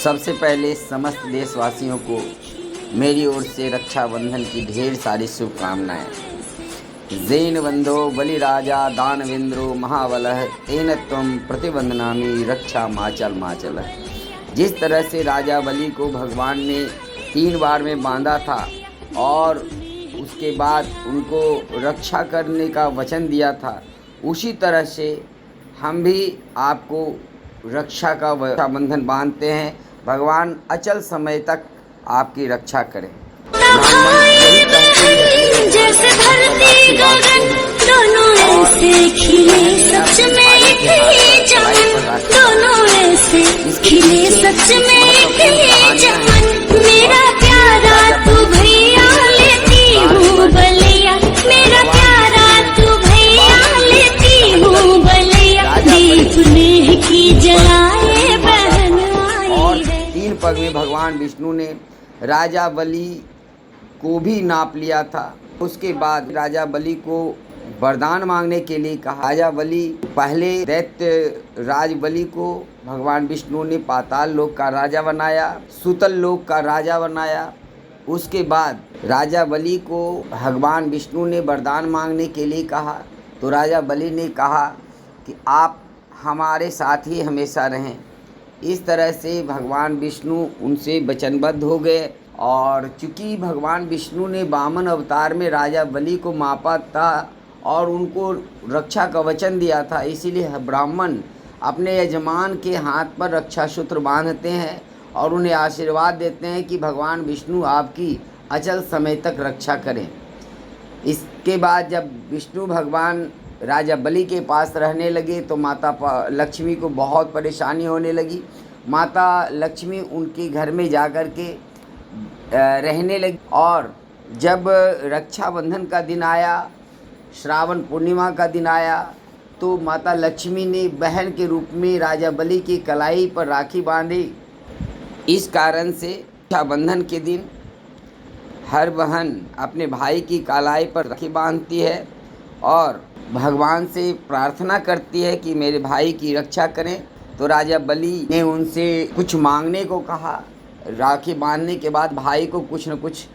सबसे पहले समस्त देशवासियों को मेरी ओर से रक्षाबंधन की ढेर सारी शुभकामनाएं। जैन बंधो बलिराजा दानवेंद्रो महाबलः तेन त्वं प्रतिबंधनामि रक्षा माचल माचल। जिस तरह से राजा बलि को भगवान ने 3 बार में बांधा था और उसके बाद उनको रक्षा करने का वचन दिया था, उसी तरह से हम भी आपको रक्षा का रक्षाबंधन बांधते हैं। भगवान अचल समय तक आपकी रक्षा करें। जैसे धरती गगन दोनों ऐसे खिले, सच में खिले चमन, दोनों ऐसे खिले, सच में खिले चमन। मेरा प्यारा तू भैया लेती हूँ बलिया, मेरा प्यारा तू भैया लेती हूँ बलिया। दीप नेह की जलाए बहन आई है। 3 पग में भगवान विष्णु ने राजा बलि को भी नाप लिया था। उसके बाद राजा बलि को वरदान मांगने के लिए कहा। राजा बलि पहले दैत्य राज बलि को भगवान विष्णु ने पाताल लोक का राजा बनाया, सुतल लोक का राजा बनाया। उसके बाद राजा बलि को भगवान विष्णु ने वरदान मांगने के लिए कहा, तो राजा बलि ने कहा कि आप हमारे साथ ही हमेशा रहें। इस तरह से भगवान विष्णु उनसे वचनबद्ध हो गए। और चूँकि भगवान विष्णु ने वामन अवतार में राजा बलि को मापा था और उनको रक्षा का वचन दिया था, इसीलिए ब्राह्मण अपने यजमान के हाथ पर रक्षा सूत्र बांधते हैं और उन्हें आशीर्वाद देते हैं कि भगवान विष्णु आपकी अचल समय तक रक्षा करें। इसके बाद जब विष्णु भगवान राजा बलि के पास रहने लगे तो माता लक्ष्मी को बहुत परेशानी होने लगी। माता लक्ष्मी उनके घर में जाकर के रहने लगी और जब रक्षाबंधन का दिन आया, श्रावण पूर्णिमा का दिन आया, तो माता लक्ष्मी ने बहन के रूप में राजा बलि की कलाई पर राखी बांधी। इस कारण से रक्षाबंधन के दिन हर बहन अपने भाई की कलाई पर राखी बांधती है और भगवान से प्रार्थना करती है कि मेरे भाई की रक्षा करें। तो राजा बलि ने उनसे कुछ मांगने को कहा। राखी बांधने के बाद भाई को कुछ न कुछ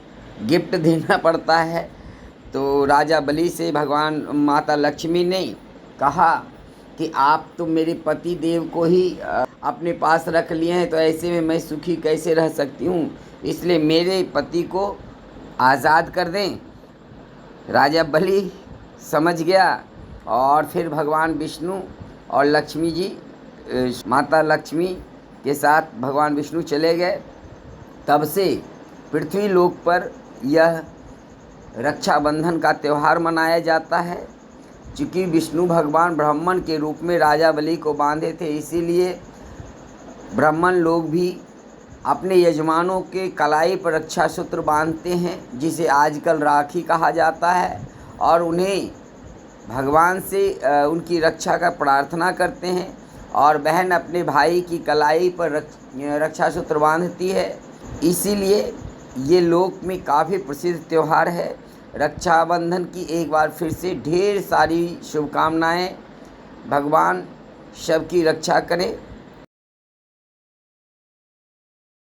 गिफ्ट देना पड़ता है। तो राजा बलि से भगवान माता लक्ष्मी ने कहा कि आप तो मेरे पति देव को ही अपने पास रख लिए हैं, तो ऐसे में मैं सुखी कैसे रह सकती हूँ, इसलिए मेरे पति को आज़ाद कर दें। राजा बलि समझ गया और फिर भगवान विष्णु और लक्ष्मी जी माता लक्ष्मी के साथ भगवान विष्णु चले गए। तब से पृथ्वी लोक पर यह रक्षाबंधन का त्यौहार मनाया जाता है। चूँकि विष्णु भगवान ब्राह्मण के रूप में राजा बलि को बांधे थे, इसीलिए ब्राह्मण लोग भी अपने यजमानों के कलाई पर रक्षा सूत्र बांधते हैं, जिसे आजकल राखी कहा जाता है, और उन्हें भगवान से उनकी रक्षा का प्रार्थना करते हैं। और बहन अपने भाई की कलाई पर रक्षा सूत्र बांधती है। इसीलिए ये लोक में काफ़ी प्रसिद्ध त्यौहार है। रक्षाबंधन की एक बार फिर से ढेर सारी शुभकामनाएं। भगवान सबकी रक्षा करें।